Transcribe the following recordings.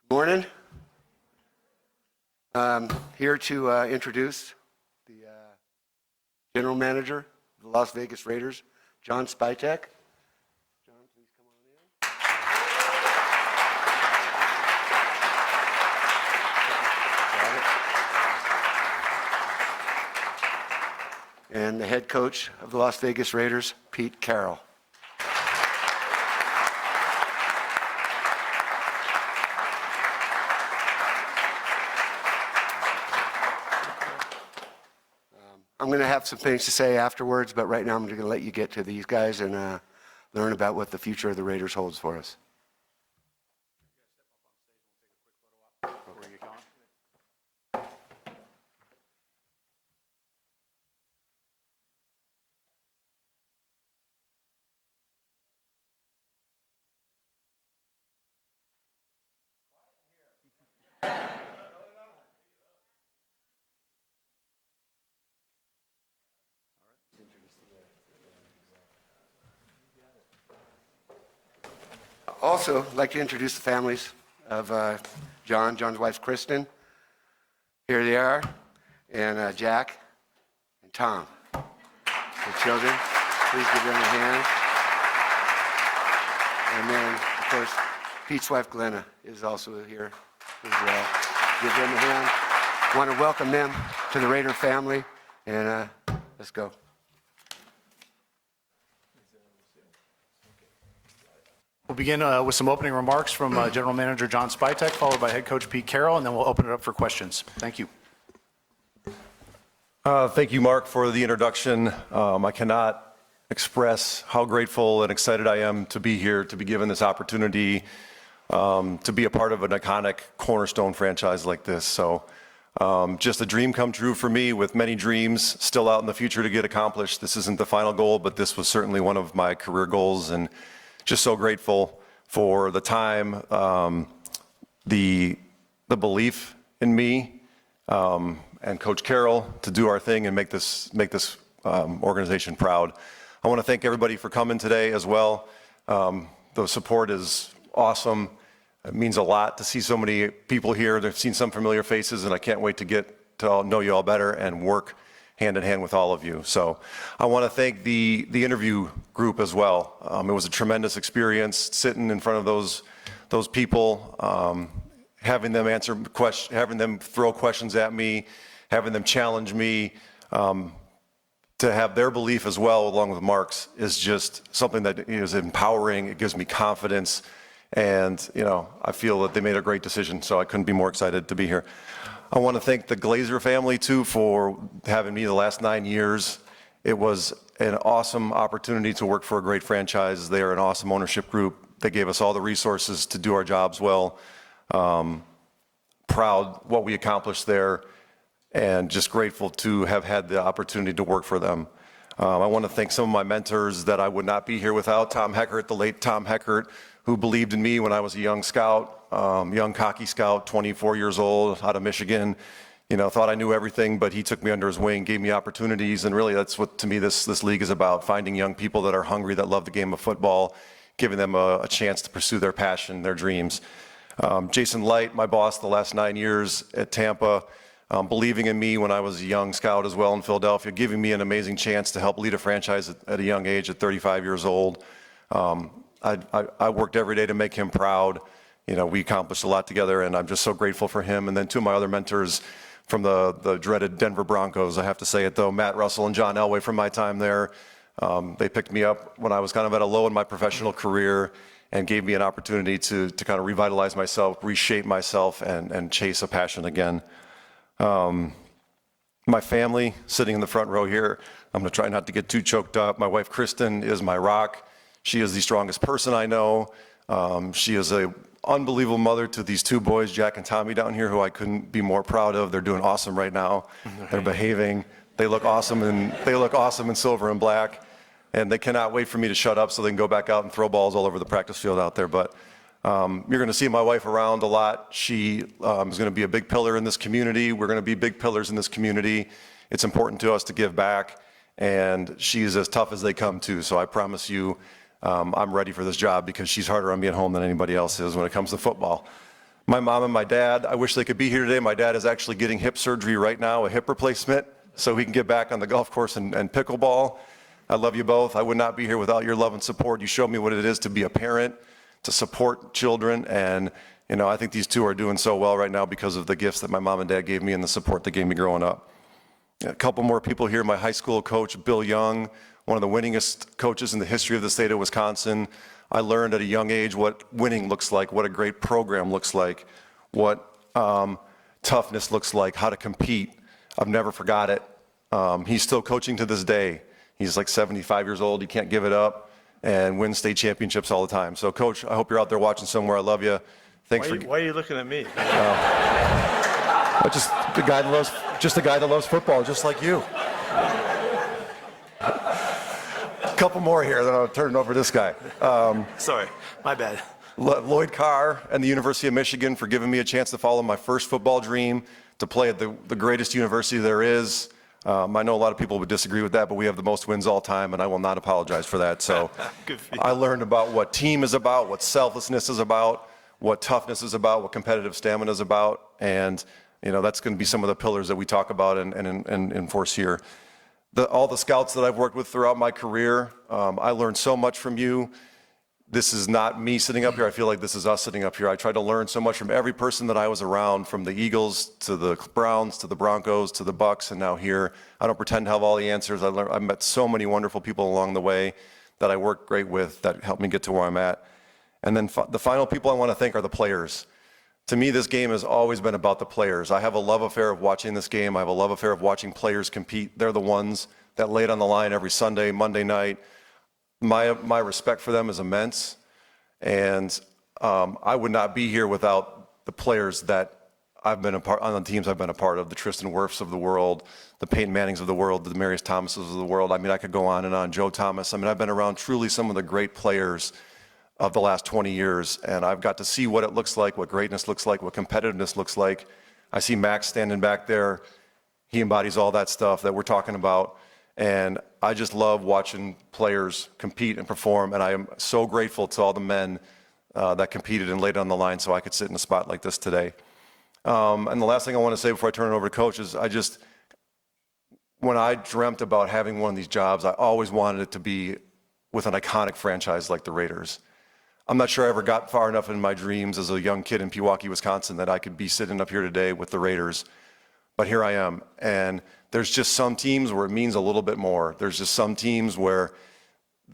Morning. I'm here to introduce the General Manager of the Las Vegas Raiders, John Spytek. John, please come on in. And the head coach of the Las Vegas Raiders, Pete Carroll. I'm going to have some things to say afterwards, but right now I'm going to let you get to these guys and learn about what the future of the Raiders holds for us. Also, I'd like to introduce the families of John's wife, Kristen. Here they are, and Jack and Tom. The children, please give them a hand. And then, of course, Pete's wife, Glenna, is also here as well. Give them a hand. I want to welcome them to the Raider family, and let's go. We'll begin with some opening remarks from General Manager John Spytek, followed by Head Coach Pete Carroll, and then we'll open it up for questions. Thank you. Thank you, Mark, for the introduction. I cannot express how grateful and excited I am to be here, to be given this opportunity to be a part of an iconic cornerstone franchise like this. So just a dream come true for me, with many dreams still out in the future to get accomplished. This isn't the final goal, but this was certainly one of my career goals, and just so grateful for the time, the belief in me, and Coach Carroll to do our thing and make this organization proud. I want to thank everybody for coming today as well. The support is awesome. It means a lot to see so many people here. I've seen some familiar faces, and I can't wait to get to know you all better and work hand in hand with all of you. So I want to thank the interview group as well. It was a tremendous experience sitting in front of those people, having them answer questions, having them throw questions at me, having them challenge me. To have their belief as well, along with Mark's, is just something that is empowering. It gives me confidence, and I feel that they made a great decision. So I couldn't be more excited to be here. I want to thank the Glazer family, too, for having me the last 9 years. It was an awesome opportunity to work for a great franchise. They are an awesome ownership group. They gave us all the resources to do our jobs well. Proud what we accomplished there, and just grateful to have had the opportunity to work for them. I want to thank some of my mentors that I would not be here without. Tom Heckert, the late Tom Heckert, who believed in me when I was a young scout, young cocky scout, 24 years old, out of Michigan. Thought I knew everything, but he took me under his wing, gave me opportunities, and really that's what, to me, this league is about: finding young people that are hungry, that love the game of football, giving them a chance to pursue their passion, their dreams. Jason Light, my boss the last 9 years at Tampa, believing in me when I was a young scout as well in Philadelphia, giving me an amazing chance to help lead a franchise at a young age, at 35 years old. I worked every day to make him proud. We accomplished a lot together, and I'm just so grateful for him. And then two of my other mentors from the dreaded Denver Broncos, I have to say it though, Matt Russell and John Elway from my time there. They picked me up when I was kind of at a low in my professional career and gave me an opportunity to kind of revitalize myself, reshape myself, and chase a passion again. My family, sitting in the front row here, I'm going to try not to get too choked up. My wife, Kristen, is my rock. She is the strongest person I know. She is an unbelievable mother to these two boys, Jack and Tommy, down here, who I couldn't be more proud of. They're doing awesome right now. They're behaving. They look awesome in silver and black. And they cannot wait for me to shut up so they can go back out and throw balls all over the practice field out there. But you're going to see my wife around a lot. She is going to be a big pillar in this community. We're going to be big pillars in this community. It's important to us to give back. And she's as tough as they come, too. So I promise you, I'm ready for this job, because she's harder on me at home than anybody else is when it comes to football. my mom and my dad. I wish they could be here today. My dad is actually getting hip surgery right now, a hip replacement, so he can get back on the golf course and pickleball. I love you both. I would not be here without your love and support. You showed me what it is to be a parent, to support children, and I think these two are doing so well right now because of the gifts that my mom and dad gave me and the support they gave me growing up. A couple more people here. My high school coach, Bill Young, one of the winningest coaches in the history of the state of Wisconsin. I learned at a young age what winning looks like, what a great program looks like, what toughness looks like, how to compete. I've never forgot it. He's still coaching to this day. He's like 75 years old. He can't give it up and wins state championships all the time. So, Coach, I hope you're out there watching somewhere. I love you. Thanks Why are you looking at me? Just a guy that loves football, just like you. A couple more here, then I'll turn it over to this guy. Sorry, my bad. Lloyd Carr and the University of Michigan for giving me a chance to follow my first football dream, to play at the greatest university there is. I know a lot of people would disagree with that, but we have the most wins all time, and I will not apologize for that. So I learned about what team is about, what selflessness is about, what toughness is about, what competitive stamina is about, and that's going to be some of the pillars that we talk about and enforce here. All the scouts that I've worked with throughout my career, I learned so much from you. This is not me sitting up here. I feel like this is us sitting up here. I tried to learn so much from every person that I was around, from the Eagles to the Browns to the Broncos to the Bucks, and now here. I don't pretend to have all the answers. I met so many wonderful people along the way that I worked great with that helped me get to where I'm at. And then the final people I want to thank are the players. To me, this game has always been about the players. I have a love affair of watching this game. I have a love affair of watching players compete. They're the ones that lay it on the line every Sunday, Monday night. My respect for them is immense, and I would not be here without the players that I've been a part on the teams I've been a part of, the Tristan Wirfs of the world, the Peyton Mannings of the world, the Demarius Thomases of the world. I mean, I could go on and on. Joe Thomas. I mean, I've been around truly some of the great players of the last 20 years, and I've got to see what it looks like, what greatness looks like, what competitiveness looks like. I see Max standing back there. He embodies all that stuff that we're talking about. And I just love watching players compete and perform, and I am so grateful to all the men that competed and laid it on the line so I could sit in a spot like this today. And the last thing I want to say before I turn it over to Coach is when I dreamt about having one of these jobs, I always wanted it to be with an iconic franchise like the Raiders. I'm not sure I ever got far enough in my dreams as a young kid in Pewaukee, Wisconsin, that I could be sitting up here today with the Raiders. But here I am, and there's just some teams where it means a little bit more. There's just some teams where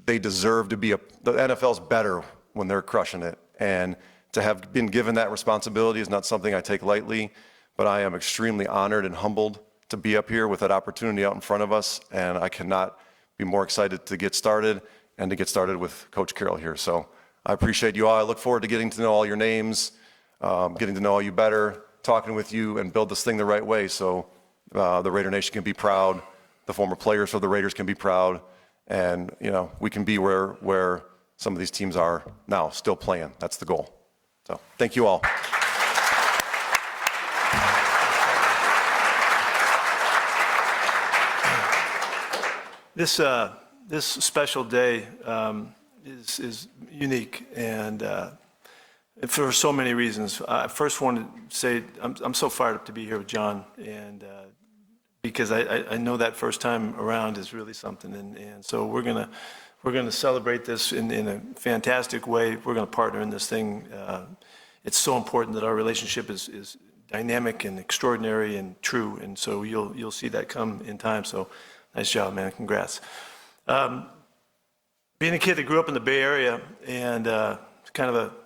they deserve to be the NFL's better when they're crushing it. And to have been given that responsibility is not something I take lightly, but I am extremely honored and humbled to be up here with that opportunity out in front of us, and I cannot be more excited to get started and to get started with Coach Carroll here. So I appreciate you all. I look forward to getting to know all your names, getting to know all you better, talking with you, and build this thing the right way so the Raider Nation can be proud, the former players for the Raiders can be proud, and we can be where some of these teams are now, still playing. That's the goal. So thank you all. This special day is unique, and for so many reasons. I first want to say I'm so fired up to be here with John, and because I know that first time around is really something, and so we're gonna celebrate this in a fantastic way. We're gonna partner in this thing. It's so important that our relationship is dynamic and extraordinary and true, and so you'll see that come in time. So nice job, man. Congrats. Being a kid that grew up in the Bay Area, and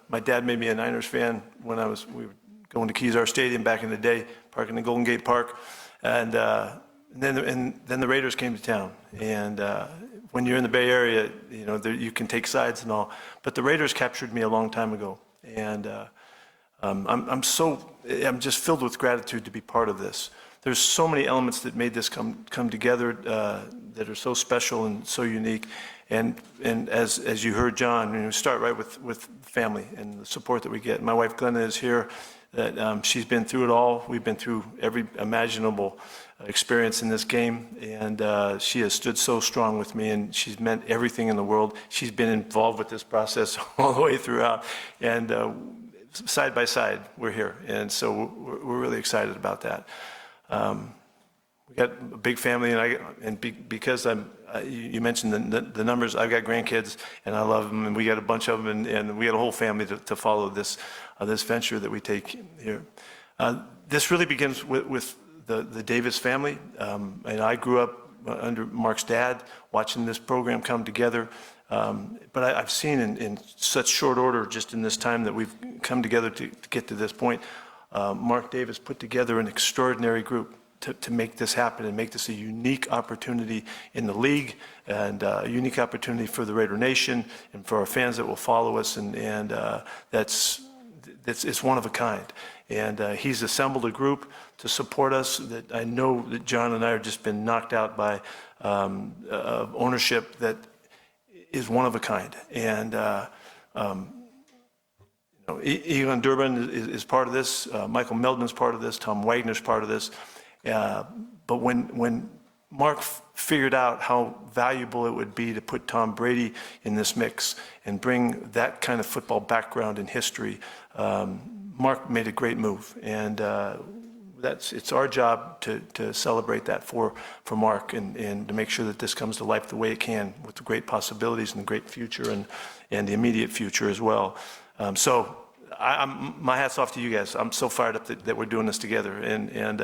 my dad made me a Niners fan when we were going to Kezar Stadium back in the day, parking in Golden Gate Park, and then the Raiders came to town. And when you're in the Bay Area, you can take sides and all, but the Raiders captured me a long time ago, and I'm just filled with gratitude to be part of this. There's so many elements that made this come together that are so special and so unique. And as you heard John, start right with family and the support that we get. My wife Glenna is here. That she's been through it all. We've been through every imaginable experience in this game, and she has stood so strong with me, and she's meant everything in the world. She's been involved with this process all the way throughout, and side by side, we're here. And so we're really excited about that. We got a big family, because you mentioned the numbers, I've got grandkids, and I love them, and we got a bunch of them, and we got a whole family to follow this venture that we take here. This really begins with the Davis family. And I grew up under Mark's dad, watching this program come together. But I've seen in such short order, just in this time that we've come together to get to this point, Mark Davis put together an extraordinary group to make this happen and make this a unique opportunity in the league, and a unique opportunity for the Raider Nation and for our fans that will follow us. And it's one of a kind. And he's assembled a group to support us that I know that John and I have just been knocked out by ownership that is one of a kind. And Egon Durbin is part of this. Michael Meldman's part of this. Tom Wagner's part of this. But when Mark figured out how valuable it would be to put Tom Brady in this mix and bring that kind of football background and history, Mark made a great move. And it's our job to celebrate that for Mark and to make sure that this comes to life the way it can, with the great possibilities and the great future and the immediate future as well. So my hat's off to you guys. I'm so fired up that we're doing this together, and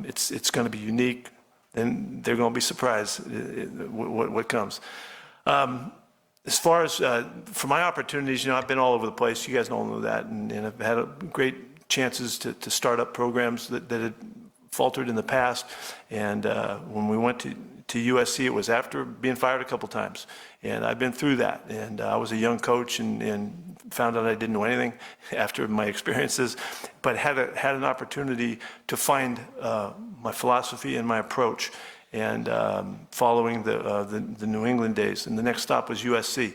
it's going to be unique, and they're going to be surprised what comes. As far as for my opportunities, I've been all over the place. You guys all know that, and I've had great chances to start up programs that had faltered in the past. And when we went to USC, it was after being fired a couple times, and I've been through that. And I was a young coach and found out I didn't know anything after my experiences, but had an opportunity to find my philosophy and my approach. And following the New England days, and the next stop was USC,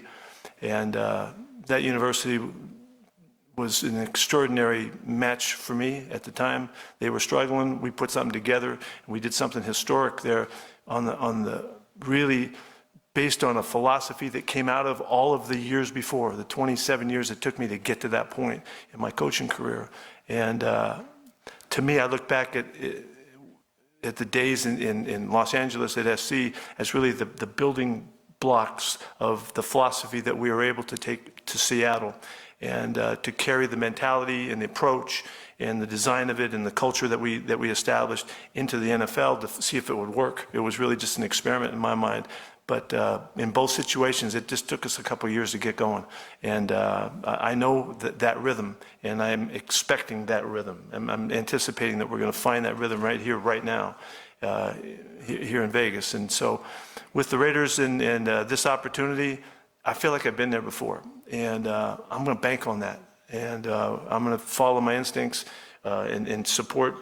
and that university was an extraordinary match for me at the time. They were struggling. We put something together, and we did something historic there on the really based on a philosophy that came out of all of the years before, the 27 years it took me to get to that point in my coaching career. And to me, I look back at the days in Los Angeles at SC as really the building blocks of the philosophy that we were able to take to Seattle, and to carry the mentality and the approach and the design of it and the culture that we established into the NFL to see if it would work. It was really just an experiment in my mind. But in both situations, it just took us a couple of years to get going. And I know that rhythm, and I'm expecting that rhythm. I'm anticipating that we're going to find that rhythm right here, right now, here in Vegas. And so with the Raiders and this opportunity, I feel like I've been there before. And I'm going to bank on that. And I'm going to follow my instincts and support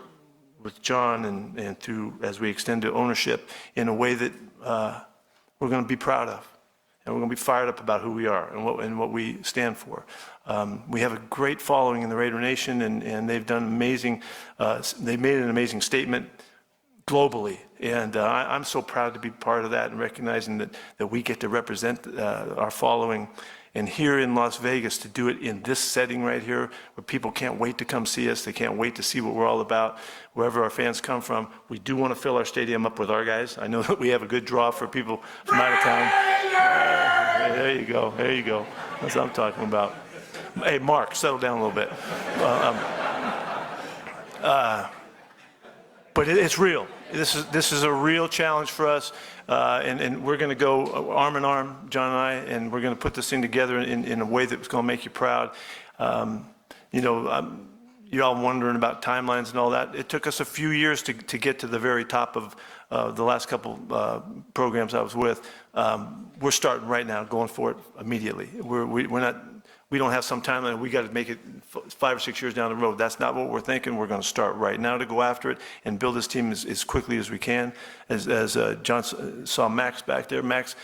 with John and through, as we extend to ownership, in a way that we're going to be proud of, and we're going to be fired up about who we are and what we stand for. We have a great following in the Raider Nation, and they've done amazing. They made an amazing statement globally, and I'm so proud to be part of that and recognizing that we get to represent our following. And here in Las Vegas, to do it in this setting right here, where people can't wait to come see us, they can't wait to see what we're all about, wherever our fans come from. We do want to fill our stadium up with our guys. I know that we have a good draw for people from out of town. There you go, there you go. That's what I'm talking about. Hey, Mark, settle down a little bit. But it's real. This is a real challenge for us, and we're going to go arm in arm, John and I, and we're going to put this thing together in a way that's going to make you proud. You're all wondering about timelines and all that. It took us a few years to get to the very top of the last couple programs I was with. We're starting right now, going for it immediately. We don't have some timeline. We got to make it 5 or 6 years down the road. That's not what we're thinking. We're going to start right now to go after it and build this team as quickly as we can. As John saw Max back there, Max,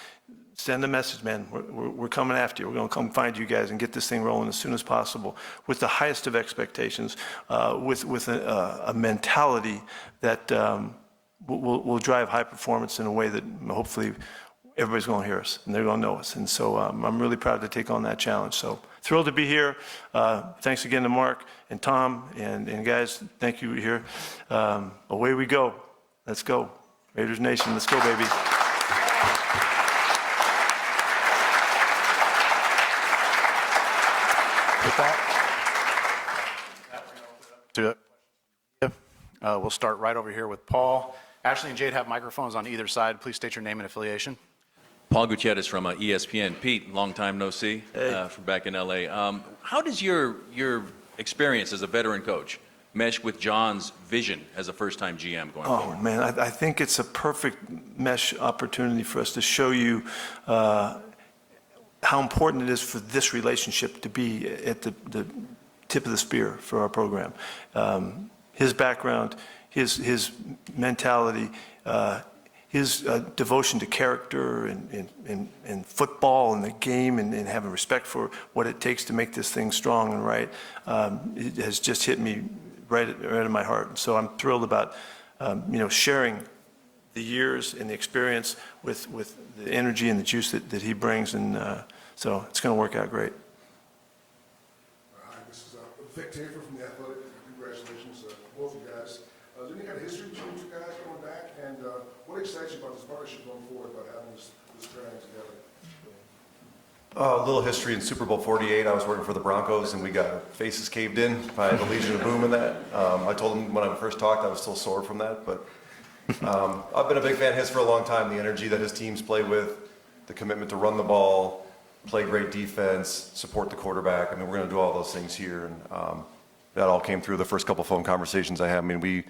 send a message, man. We're coming after you. We're going to come find you guys and get this thing rolling as soon as possible with the highest of expectations, with a mentality that will drive high performance in a way that hopefully everybody's going to hear us and they're going to know us. And so I'm really proud to take on that challenge. So thrilled to be here. Thanks again to Mark and Tom and guys, thank you here. Away we go. Let's go. Raiders Nation, let's go, baby. With that, we'll start right over here with Paul. Ashley and Jade have microphones on either side. Please state your name and affiliation. Paul Gutierrez from ESPN. Pete, long time no see, from back in LA. How does your experience as a veteran coach mesh with John's vision as a first-time GM going forward? Oh, man, I think it's a perfect mesh opportunity for us to show you how important it is for this relationship to be at the tip of the spear for our program. His background, his mentality, his devotion to character and football and the game and having respect for what it takes to make this thing strong and right, it has just hit me right in my heart. So I'm thrilled about sharing the years and the experience with the energy and the juice that he brings, and so it's going to work out great. Hi, this is Vic Tafer from The Athletic. Congratulations, both of you guys. Is there any kind of history between you guys going back, and what excites you about this partnership going forward, about having this pairing together? A little history in Super Bowl 48. I was working for the Broncos, and we got our faces caved in by the Legion of Boom in that. I told him when I first talked I was still sore from that, but I've been a big fan of his for a long time. The energy that his teams play with, the commitment to run the ball, play great defense, support the quarterback. I mean, we're going to do all those things here, and that all came through the first couple phone conversations I had. I mean,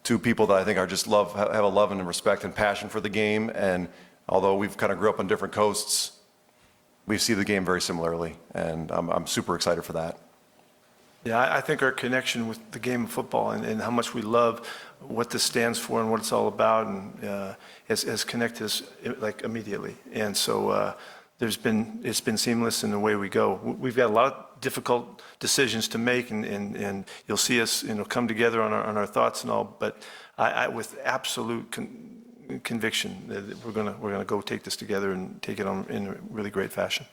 two people that I think are just have a love and respect and passion for the game, and although we've kind of grew up on different coasts, we see the game very similarly, and I'm super excited for that. Yeah, I think our connection with the game of football and how much we love what this stands for and what it's all about, and has connected us like immediately. And so it's been seamless in the way we go. We've got a lot of difficult decisions to make, and you'll see us come together on our thoughts and all. But I with absolute conviction that we're gonna go take this together and take it on in a really great fashion.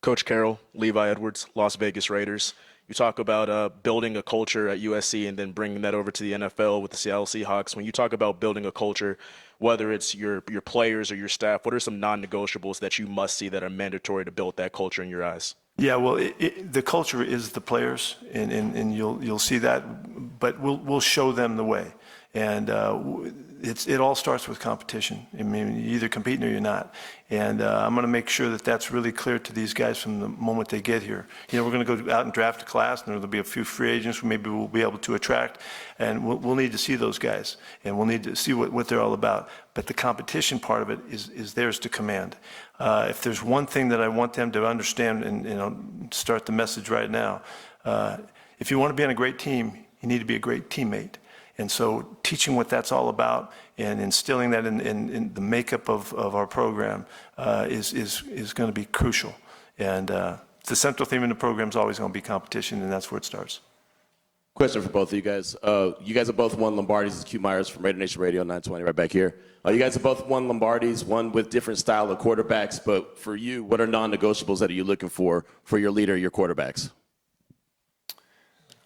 Coach Carroll, Levi Edwards, Las Vegas Raiders. You talk about building a culture at USC and then bringing that over to the NFL with the Seattle Seahawks. When you talk about building a culture, whether it's your players or your staff, what are some non-negotiables that you must see that are mandatory to build that culture in your eyes? Yeah, well, the culture is the players, and you'll see that, but we'll show them the way. And it all starts with competition. I mean, you're either competing or you're not. And I'm going to make sure that that's really clear to these guys from the moment they get here. We're going to go out and draft a class, and there'll be a few free agents who maybe we'll be able to attract, and we'll need to see those guys, and we'll need to see what they're all about. But the competition part of it is theirs to command. If there's one thing that I want them to understand, and start the message right now, if you want to be on a great team, you need to be a great teammate. And so teaching what that's all about and instilling that in the makeup of our program is going to be crucial. And the central theme in the program is always going to be competition, and that's where it starts. Question for both of you guys. You guys have both won Lombardies. This is Q Myers from Raider Nation Radio 920 right back here. You guys have both won Lombardies, one with different style of quarterbacks. But for you, what are non-negotiables that are you looking for your leader, your quarterbacks?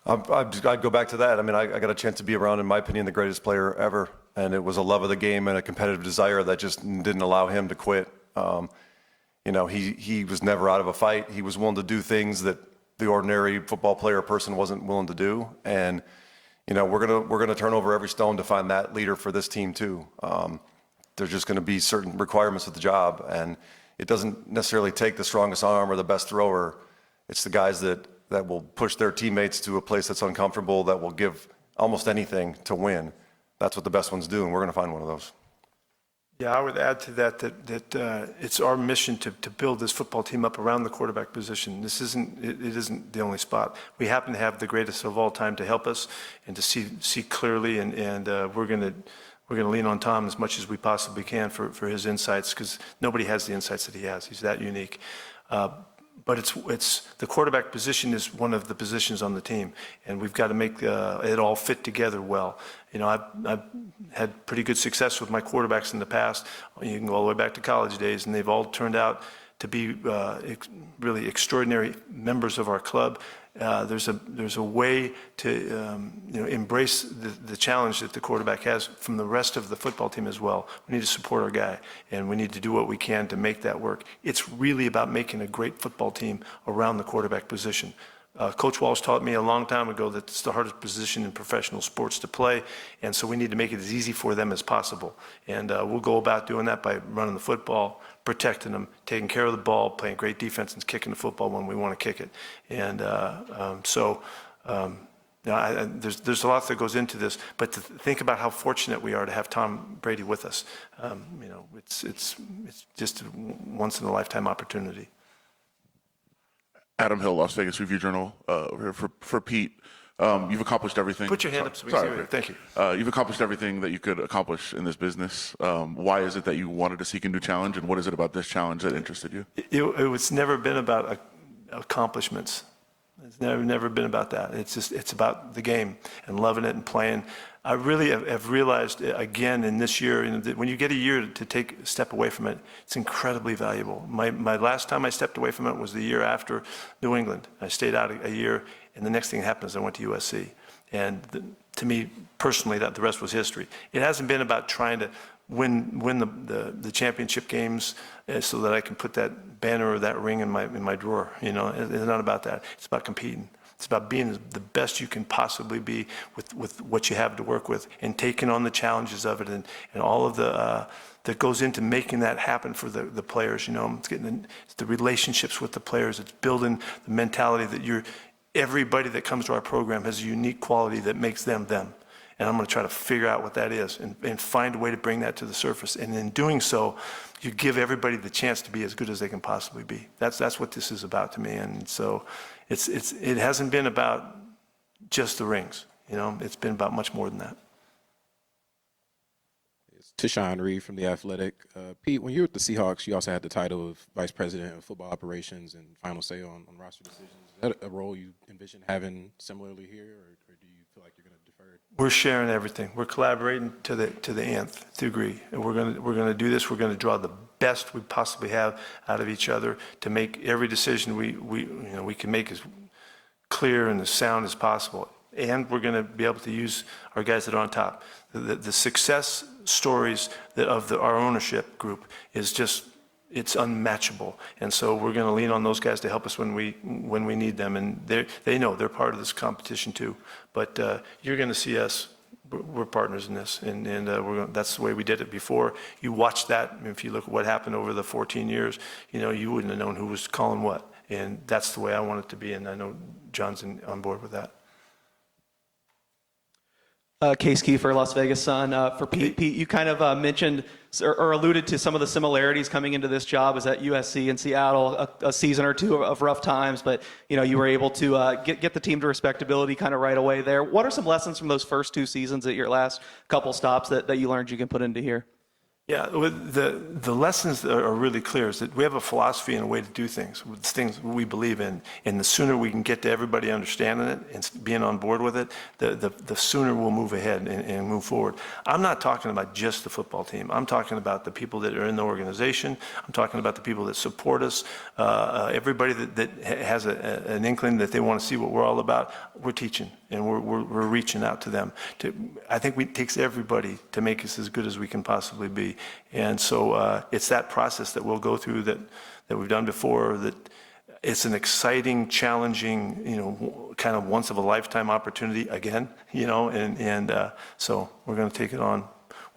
I'd go back to that. I mean, I got a chance to be around, in my opinion, the greatest player ever. And it was a love of the game and a competitive desire that just didn't allow him to quit. He was never out of a fight. He was willing to do things that the ordinary football player or person wasn't willing to do. And, we're gonna turn over every stone to find that leader for this team too. There's just gonna be certain requirements of the job. And it doesn't necessarily take the strongest arm or the best thrower. It's the guys that will push their teammates to a place that's uncomfortable, that will give almost anything to win. That's what the best ones do, and we're going to find one of those. Yeah, I would add to that it's our mission to build this football team up around the quarterback position. It isn't the only spot. We happen to have the greatest of all time to help us and to see clearly, and we're going to lean on Tom as much as we possibly can for his insights, because nobody has the insights that he has. He's that unique. But it's the quarterback position is one of the positions on the team, and we've got to make it all fit together well. I've had pretty good success with my quarterbacks in the past. You can go all the way back to college days, and they've all turned out to be really extraordinary members of our club. There's a way to embrace the challenge that the quarterback has from the rest of the football team as well. We need to support our guy, and we need to do what we can to make that work. It's really about making a great football team around the quarterback position. Coach Walsh taught me a long time ago that it's the hardest position in professional sports to play, and so we need to make it as easy for them as possible. And we'll go about doing that by running the football, protecting them, taking care of the ball, playing great defense, and kicking the football when we want to kick it. And there's a lot that goes into this, but to think about how fortunate we are to have Tom Brady with us, it's just a once-in-a-lifetime opportunity. Adam Hill, Las Vegas Review-Journal, for Pete. You've accomplished everything. Put your hand up so we see you. Thank you. You've accomplished everything that you could accomplish in this business. Why is it that you wanted to seek a new challenge, and what is it about this challenge that interested you? It's never been about accomplishments. It's never been about that. It's about the game and loving it and playing. I really have realized again in this year, that when you get a year to take a step away from it, it's incredibly valuable. My last time I stepped away from it was the year after New England. I stayed out a year, and the next thing that happened is I went to USC. And to me personally, the rest was history. It hasn't been about trying to win the championship games so that I can put that banner or that ring in my drawer. It's not about that. It's about competing. It's about being the best you can possibly be with what you have to work with, and taking on the challenges of it, and all of the that goes into making that happen for the players. It's the relationships with the players. It's building the mentality that everybody that comes to our program has a unique quality that makes them them. And I'm going to try to figure out what that is and find a way to bring that to the surface. And in doing so, you give everybody the chance to be as good as they can possibly be. That's what this is about to me. And so it hasn't been about just the rings. It's been about much more than that. It's Tishawn Reed from The Athletic. Pete, when you were with the Seahawks, you also had the title of Vice President of Football Operations and final say on roster decisions. Is that a role you envision having similarly here, or do you feel like you're going to defer it? We're sharing everything. We're collaborating to the nth degree, and we're going to do this. We're going to draw the best we possibly have out of each other to make every decision we can make as clear and as sound as possible. And we're going to be able to use our guys that are on top. The success stories of our ownership group is just, it's unmatchable. And so we're going to lean on those guys to help us when we need them. And they know they're part of this competition too. But you're going to see us. We're partners in this, and that's the way we did it before. You watch that. If you look at what happened over the 14 years, you wouldn't have known who was calling what. And that's the way I want it to be. And I know John's on board with that. Case Kiefer, Las Vegas Sun. For Pete, you kind of mentioned or alluded to some of the similarities coming into this job. Is at USC in Seattle, a season or two of rough times, but you were able to get the team to respectability kind of right away there. What are some lessons from those first two seasons at your last couple stops that you learned you can put into here? Yeah, the lessons that are really clear is that we have a philosophy and a way to do things, things we believe in, and the sooner we can get to everybody understanding it and being on board with it, the sooner we'll move ahead and move forward. I'm not talking about just the football team. I'm talking about the people that are in the organization. I'm talking about the people that support us, everybody that has an inkling that they want to see what we're all about. We're teaching, and we're reaching out to them. I think it takes everybody to make us as good as we can possibly be. And so it's that process that we'll go through that we've done before, that it's an exciting, challenging, kind of once of a lifetime opportunity again, and so we're going to take it on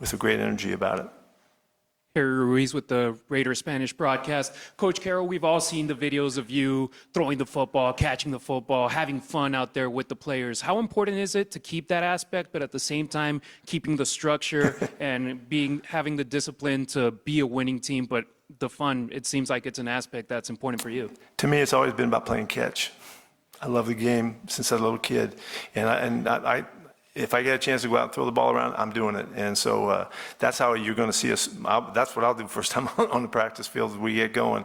with a great energy about it. Harry Ruiz with the Raiders Spanish broadcast. Coach Carroll, we've all seen the videos of you throwing the football, catching the football, having fun out there with the players. How important is it to keep that aspect, but at the same time keeping the structure and having the discipline to be a winning team, but the fun, it seems like it's an aspect that's important for you? To me, it's always been about playing catch. I love the game since I was a little kid, and I if I get a chance to go out and throw the ball around, I'm doing it. And so that's how you're going to see us. That's what I'll do first time on the practice field as we get going.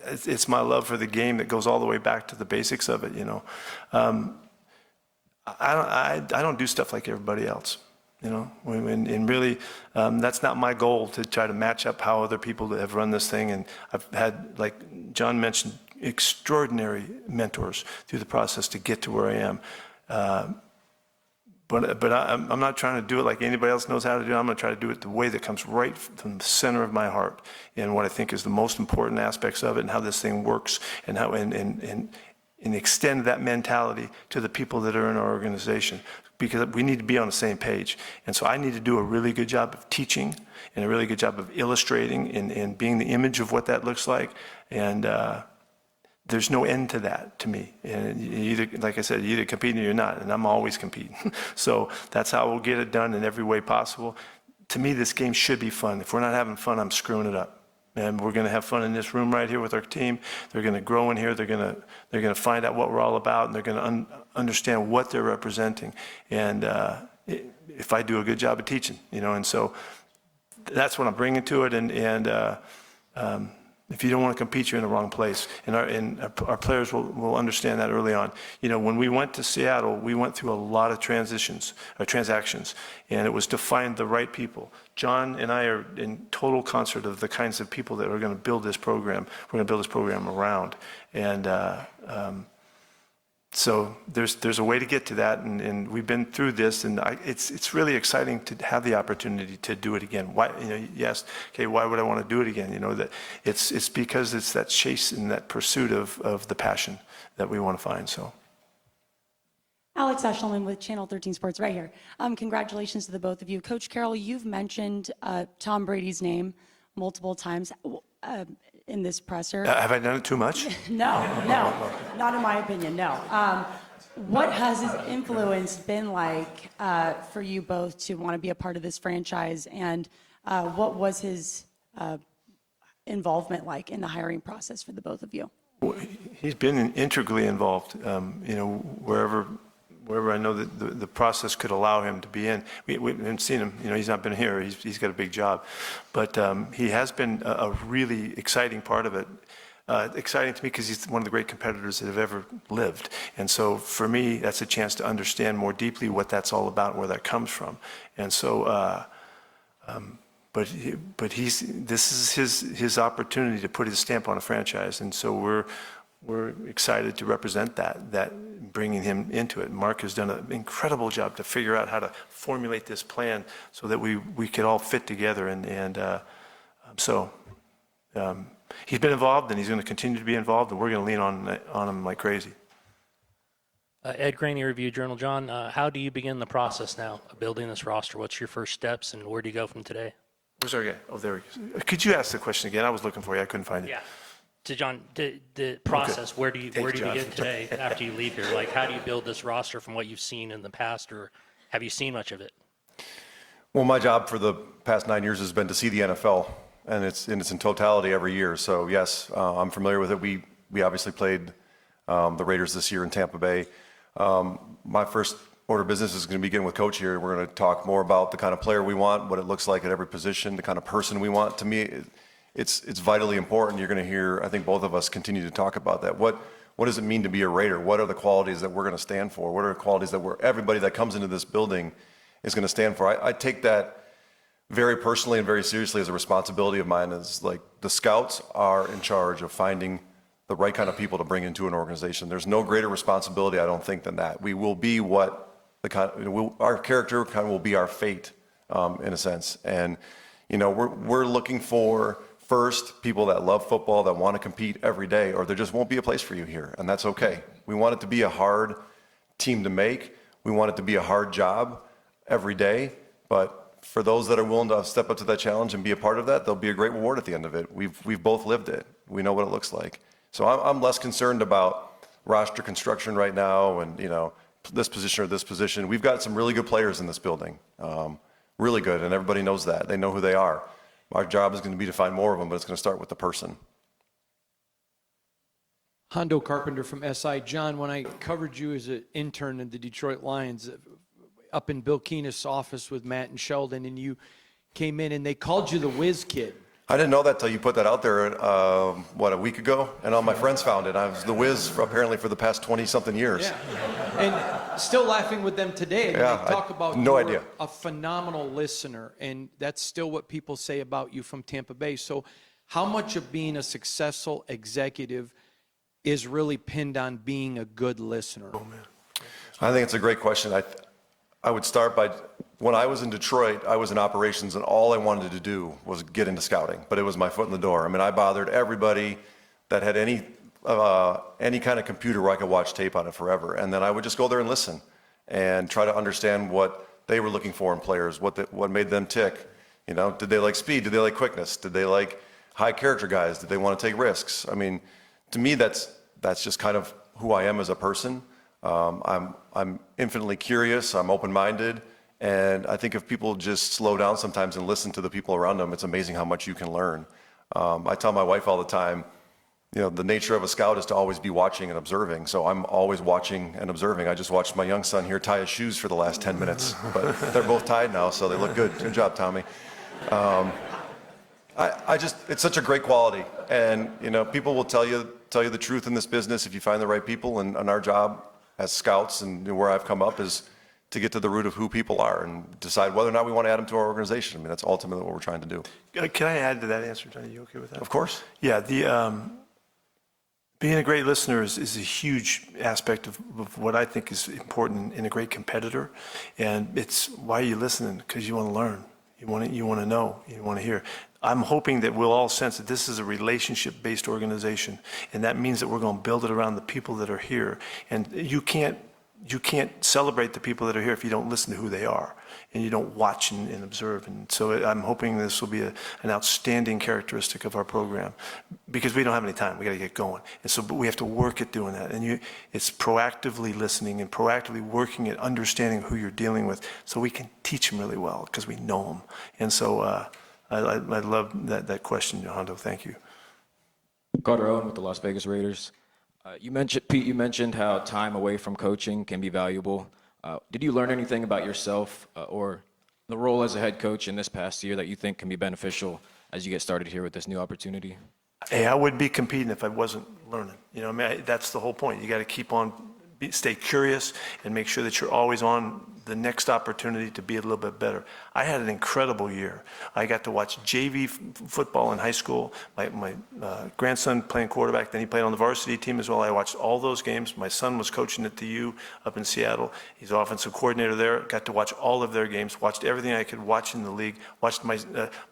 It's my love for the game that goes all the way back to the basics of it. I don't do stuff like everybody else. You know, and really, that's not my goal to try to match up how other people that have run this thing. And I've had, like John mentioned, extraordinary mentors through the process to get to where I am. But I'm not trying to do it like anybody else knows how to do it. I'm going to try to do it the way that comes right from the center of my heart and what I think is the most important aspects of it and how this thing works and how and extend that mentality to the people that are in our organization, because we need to be on the same page. And so I need to do a really good job of teaching and a really good job of illustrating and being the image of what that looks like. And there's no end to that to me. And you either, like I said, you're either competing or you're not, and I'm always competing. So that's how we'll get it done in every way possible. To me, this game should be fun. If we're not having fun, I'm screwing it up. And we're going to have fun in this room right here with our team. They're going to grow in here. They're going to find out what we're all about, and they're going to understand what they're representing. And if I do a good job of teaching, you know, and so that's what I'm bringing to it. And if you don't want to compete, you're in the wrong place. And our players will understand that early on. You know, when we went to Seattle, we went through a lot of transactions, and it was to find the right people. John and I are in total concert of the kinds of people that are going to build this program. We're going to build this program around. And so there's a way to get to that, and we've been through this, and it's really exciting to have the opportunity to do it again. Why, you know, yes, okay, why would I want to do it again? You know, that it's because it's that chase and that pursuit of the passion that we want to find. So. Alex Eshelman with Channel 13 Sports right here. Congratulations to the both of you. Coach Carroll, you've mentioned Tom Brady's name multiple times in this presser. Have I done it too much? No, not in my opinion, no. What has his influence been like for you both to want to be a part of this franchise, and what was his involvement like in the hiring process for the both of you? Well, he's been integrally involved, you know, wherever I know that the process could allow him to be in. We haven't seen him, you know, he's not been here, he's got a big job. But he has been a really exciting part of it. Exciting to me because he's one of the great competitors that have ever lived. And so for me, that's a chance to understand more deeply what that's all about and where that comes from. And so, but this is his opportunity to put his stamp on a franchise. And so we're excited to represent that bringing him into it. Mark has done an incredible job to figure out how to formulate this plan so that we could all fit together. So he's been involved, and he's going to continue to be involved, and we're going to lean on him like crazy. Ed Graney, Review Journal. John, how do you begin the process now of building this roster? What's your first steps, and where do you go from today? Where's our guy? Oh, there he is. Could you ask the question again? I was looking for you. I couldn't find it. Yeah. To John, the process, Okay. where do you begin today after you leave here? Like, how do you build this roster from what you've seen in the past, or have you seen much of it? Well, my job for the past 9 years has been to see the NFL, and it's in totality every year. So yes, I'm familiar with it. We obviously played the Raiders this year in Tampa Bay. My first order of business is going to begin with Coach here. We're going to talk more about the kind of player we want, what it looks like at every position, the kind of person we want. To me, it's vitally important. You're going to hear, I think, both of us continue to talk about that. What does it mean to be a Raider? What are the qualities that we're going to stand for? What are the qualities that everybody that comes into this building is going to stand for? I take that very personally and very seriously as a responsibility of mine. Is like the scouts are in charge of finding the right kind of people to bring into an organization. There's no greater responsibility, I don't think, than that. We will be what our character kind of will be our fate, in a sense. And you know, we're looking for first people that love football, that want to compete every day, or there just won't be a place for you here, and that's okay. We want it to be a hard team to make. We want it to be a hard job every day, but for those that are willing to step up to that challenge and be a part of that, there'll be a great reward at the end of it. We've both lived it. We know what it looks like. So I'm less concerned about roster construction right now and, you know, this position or this position. We've got some really good players in this building, really good, and everybody knows that. They know who they are. Our job is going to be to find more of them, but it's going to start with the person. Hondo Carpenter from SI. John, when I covered you as an intern in the Detroit Lions, up in Bill Keenest's office with Matt and Sheldon, and you came in and they called you the Whiz Kid. I didn't know that till you put that out there, a week ago, and all my friends found it. I was the Whiz apparently for the past 20-something years. Yeah. still laughing with them today. And Yeah, they talk about no you're idea. a phenomenal listener, and that's still what people say about you from Tampa Bay. So how much of being a successful executive is really pinned on being a good listener? Oh, man. I think it's a great question. I would start by, when I was in Detroit, I was in operations, and all I wanted to do was get into scouting, but it was my foot in the door. I mean, I bothered everybody that had any kind of computer where I could watch tape on it forever, and then I would just go there and listen and try to understand what they were looking for in players, what made them tick. You know, did they like speed? Did they like quickness? Did they like high character guys? Did they want to take risks? I mean, to me, that's just kind of who I am as a person. I'm infinitely curious. I'm open-minded, and I think if people just slow down sometimes and listen to the people around them, it's amazing how much you can learn. I tell my wife all the time, you know, the nature of a scout is to always be watching and observing. So I'm always watching and observing. I just watched my young son here tie his shoes for the last 10 minutes, but they're both tied now, so they look good. Good job, Tommy. It's such a great quality, and you know, people will tell you the truth in this business if you find the right people. And our job as scouts and where I've come up is to get to the root of who people are and decide whether or not we want to add them to our organization. I mean, that's ultimately what we're trying to do. Can I add to that answer, Johnny? You okay with that? Of course. Yeah, being a great listener is a huge aspect of what I think is important in a great competitor. And it's why are you listening? Because you want to learn. You want to know. You want to hear. I'm hoping that we'll all sense that this is a relationship-based organization, and that means that we're going to build it around the people that are here. And you can't celebrate the people that are here if you don't listen to who they are and you don't watch and observe. And so I'm hoping this will be an outstanding characteristic of our program, because we don't have any time. We got to get going. And so, but we have to work at doing that. And it's proactively listening and proactively working at understanding who you're dealing with, so we can teach them really well because we know them. And so I love that question, Hondo. Thank you. Carter Owen with the Las Vegas Raiders. Pete, you mentioned how time away from coaching can be valuable. Did you learn anything about yourself or the role as a head coach in this past year that you think can be beneficial as you get started here with this new opportunity? Hey, I would be competing if I wasn't learning. You know, I mean, that's the whole point. You got to keep on, stay curious, and make sure that you're always on the next opportunity to be a little bit better. I had an incredible year. I got to watch JV football in high school. My grandson playing quarterback, then he played on the varsity team as well. I watched all those games. My son was coaching at the U up in Seattle. He's offensive coordinator there. Got to watch all of their games, watched everything I could watch in the league, watched my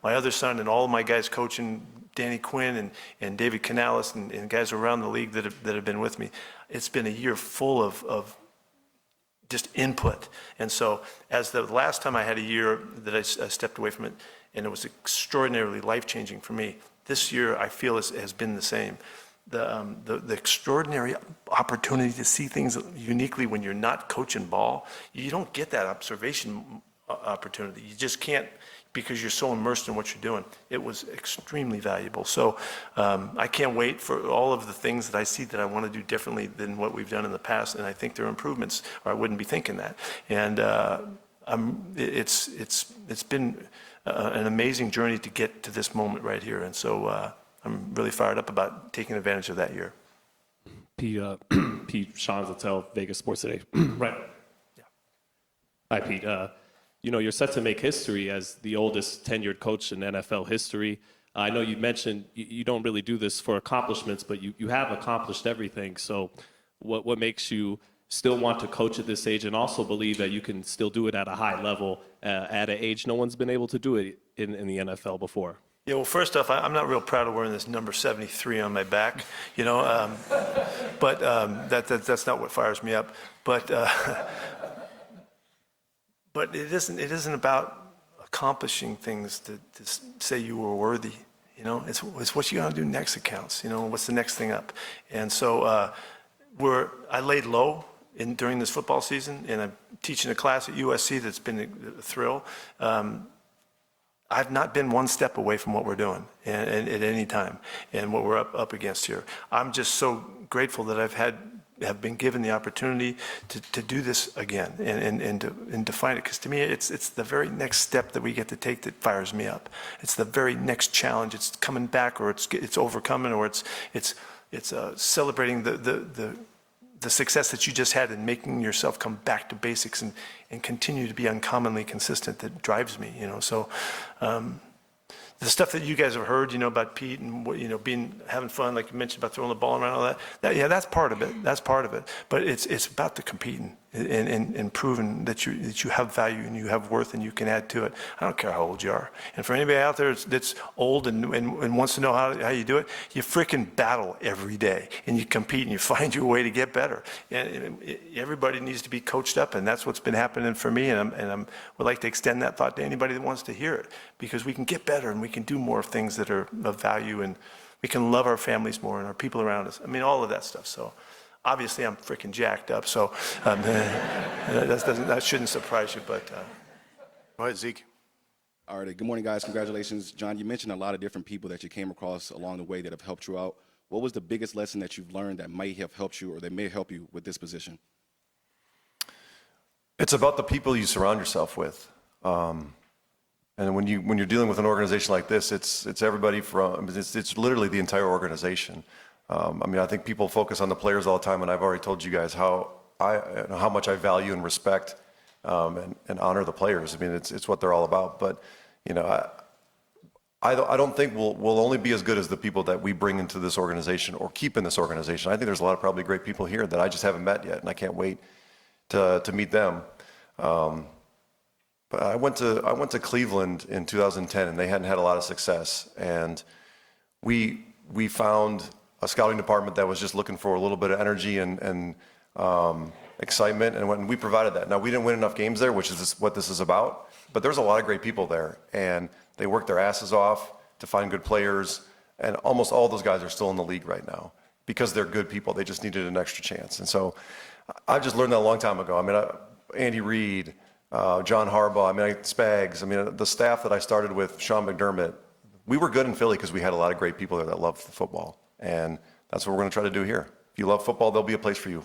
other son and all of my guys coaching, Danny Quinn and David Canales and guys around the league that have been with me. It's been a year full of just input. And so as the last time I had a year that I stepped away from it, and it was extraordinarily life-changing for me, this year I feel has been the same. The extraordinary opportunity to see things uniquely when you're not coaching ball, you don't get that observation opportunity. You just can't, because you're so immersed in what you're doing. It was extremely valuable. So I can't wait for all of the things that I see that I want to do differently than what we've done in the past, and I think there are improvements, or I wouldn't be thinking that. And it's been an amazing journey to get to this moment right here, and so I'm really fired up about taking advantage of that year. Pete, Sean Zattel, Vegas Sports Today. Right. Yeah. Hi, Pete. You know, you're set to make history as the oldest tenured coach in NFL history. I know you mentioned you don't really do this for accomplishments, but you have accomplished everything. So what makes you still want to coach at this age and also believe that you can still do it at a high level at an age no one's been able to do it in the NFL before? Yeah, well, first off, I'm not real proud of wearing this number 73 on my back, you know, but that's not what fires me up. But it isn't about accomplishing things to say you were worthy. You know, it's what you got to do next that counts. You know, what's the next thing up? And so I laid low during this football season, and I'm teaching a class at USC that's been a thrill. I've not been one step away from what we're doing and at any time and what we're up against here. I'm just so grateful that have been given the opportunity to do this again and to find it. Because to me, it's the very next step that we get to take that fires me up. It's the very next challenge. It's coming back, or it's overcoming, or it's celebrating the the success that you just had in making yourself come back to basics and continue to be uncommonly consistent that drives me, you know. So the stuff that you guys have heard, you know, about Pete and what, you know, having fun, like you mentioned about throwing the ball around, all that, yeah, that's part of it. That's part of it. But it's about the competing and proving that you have value and you have worth and you can add to it. I don't care how old you are. And for anybody out there that's old and wants to know how you do it, you freaking battle every day and you compete and you find your way to get better. And everybody needs to be coached up, and that's what's been happening for me. And I would like to extend that thought to anybody that wants to hear it, because we can get better and we can do more things that are of value, and we can love our families more and our people around us. I mean, all of that stuff. So obviously I'm freaking jacked up, so that shouldn't surprise you, but. Go ahead, Zeke. All right, good morning, guys. Congratulations. John, you mentioned a lot of different people that you came across along the way that have helped you out. What was the biggest lesson that you've learned that might have helped you or that may help you with this position? It's about the people you surround yourself with. And when you're dealing with an organization like this, it's everybody from, it's literally the entire organization. I mean, I think people focus on the players all the time, and I've already told you guys how much I value and respect and honor the players. I mean, it's what they're all about. But, you know, I don't think we'll only be as good as the people that we bring into this organization or keep in this organization. I think there's a lot of probably great people here that I just haven't met yet, and I can't wait to meet them. But I went to Cleveland in 2010, and they hadn't had a lot of success. And we found a scouting department that was just looking for a little bit of energy and excitement, and we provided that. Now, we didn't win enough games there, which is what this is about, but there's a lot of great people there, and they worked their asses off to find good players, and almost all those guys are still in the league right now because they're good people. They just needed an extra chance. And so I just learned that a long time ago. I mean, Andy Reid, John Harbaugh, I mean, Spags, I mean, the staff that I started with, Sean McDermott, we were good in Philly because we had a lot of great people there that loved football. And that's what we're going to try to do here. If you love football, there'll be a place for you.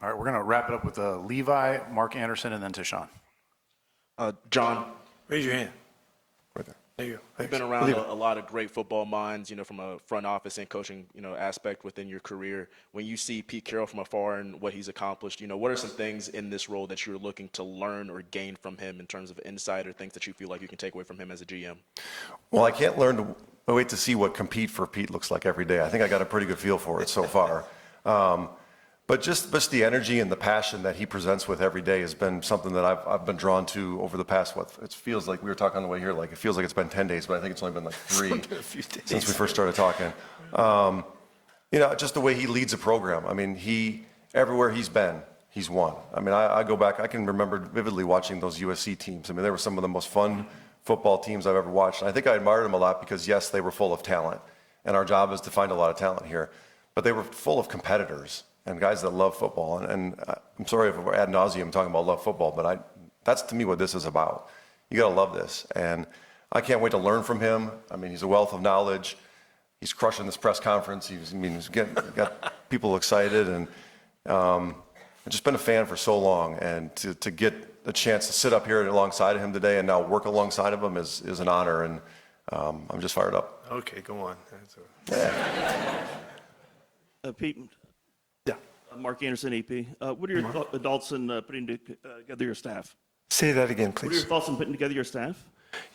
All right, we're going to wrap it up with Levi, Mark Anderson, and then Tashawn. John. Raise your hand. Right there. There you go. You've been around a lot of great football minds, you know, from a front office and coaching, you know, aspect within your career. When you see Pete Carroll from afar and what he's accomplished, you know, what are some things in this role that you're looking to learn or gain from him in terms of insight or things that you feel like you can take away from him as a GM? Well, I can't wait to see what compete for Pete looks like every day. I think I got a pretty good feel for it so far. But just the energy and the passion that he presents with every day has been something that I've been drawn to over the past, it feels like we were talking on the way here, like it feels like it's been 10 days, but I think it's only been like 3 since we first started talking. You know, just the way he leads a program. I mean, everywhere he's been, he's won. I mean, I go back, I can remember vividly watching those USC teams. I mean, they were some of the most fun football teams I've ever watched. And I think I admired them a lot because, yes, they were full of talent. And our job is to find a lot of talent here. But they were full of competitors and guys that love football. And I'm sorry if we're ad nauseum talking about love football, but that's to me what this is about. You got to love this. And I can't wait to learn from him. I mean, he's a wealth of knowledge. He's crushing this press conference. He's got people excited. And I've just been a fan for so long. And to get a chance to sit up here alongside of him today and now work alongside of him is an honor. And I'm just fired up. Okay, go on. Pete. Yeah. Mark Anderson, EP. What are your thoughts in putting together your staff? Say that again, please. What are your thoughts on putting together your staff?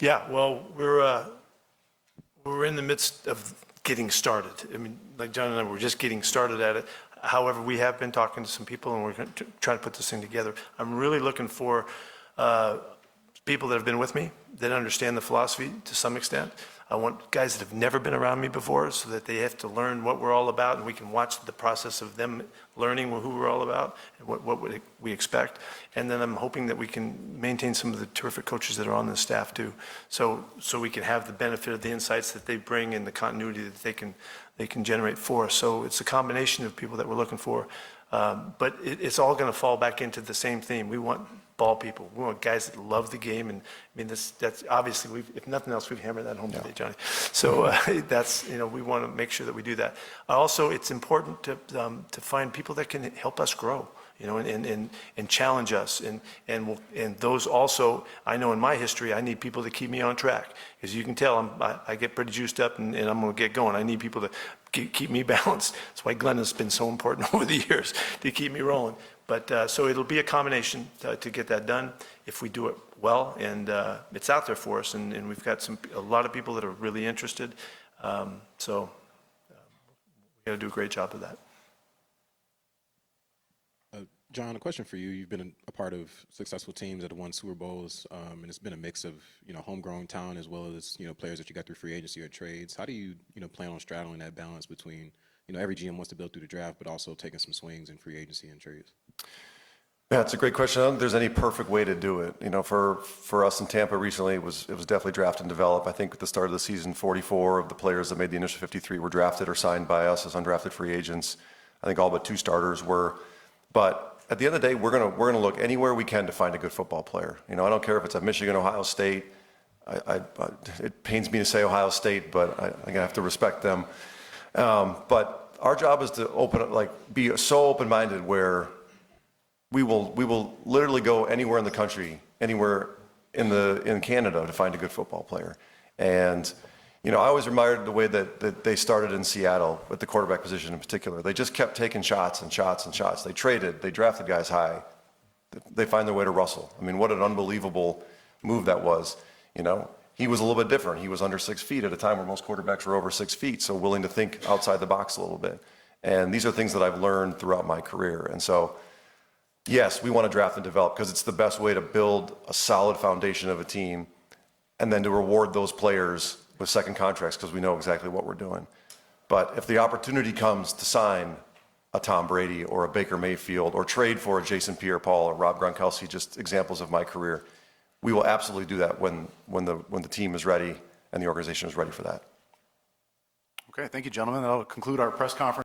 Yeah, well, we're in the midst of getting started. I mean, like John and I, we're just getting started at it. However, we have been talking to some people, and we're going to try to put this thing together. I'm really looking for people that have been with me, that understand the philosophy to some extent. I want guys that have never been around me before so that they have to learn what we're all about, and we can watch the process of them learning who we're all about and what we expect. And then I'm hoping that we can maintain some of the terrific coaches that are on the staff too, so we can have the benefit of the insights that they bring and the continuity that they can generate for us. So it's a combination of people that we're looking for, but it's all going to fall back into the same theme. We want ball people. We want guys that love the game, and I mean that's obviously if nothing else, we've hammered that home today, Johnny. So that's we want to make sure that we do that. Also, it's important to find people that can help us grow, and challenge us, and those also. I know in my history, I need people to keep me on track. As you can tell, I get pretty juiced up, and I'm going to get going. I need people to keep me balanced. That's why Glenn has been so important over the years to keep me rolling. But so it'll be a combination to get that done if we do it well, and it's out there for us, and we've got a lot of people that are really interested. So we got to do a great job of that. John, a question for you. You've been a part of successful teams that have won Super Bowls, and it's been a mix of, homegrown talent as well as, players that you got through free agency or trades. How do you, plan on straddling that balance between, every GM wants to build through the draft, but also taking some swings in free agency and trades? Yeah, it's a great question. I don't think there's any perfect way to do it. For us in Tampa recently, it was definitely draft and develop. I think at the start of the season, 44 of the players that made the initial 53 were drafted or signed by us as undrafted free agents. I think all but 2 starters were. But at the end of the day, we're gonna look anywhere we can to find a good football player. I don't care if it's at Michigan, Ohio State. It pains me to say Ohio State, but I'm gonna have to respect them. But our job is to be so open-minded where we will literally go anywhere in the country, anywhere in Canada to find a good football player. And I always admired the way that they started in Seattle with the quarterback position in particular. They just kept taking shots and shots and shots. They traded, they drafted guys high. They find their way to Russell. I mean, what an unbelievable move that was. He was a little bit different. He was under 6 feet at a time where most quarterbacks were over 6 feet, so willing to think outside the box a little bit. And these are things that I've learned throughout my career. And so, yes, we want to draft and develop because it's the best way to build a solid foundation of a team and then to reward those players with second contracts because we know exactly what we're doing. But if the opportunity comes to sign a Tom Brady or a Baker Mayfield or trade for a Jason Pierre-Paul or Rob Gronkowski, just examples of my career, we will absolutely do that when the team is ready and the organization is ready for that. Okay, thank you, gentlemen. That'll conclude our press conference.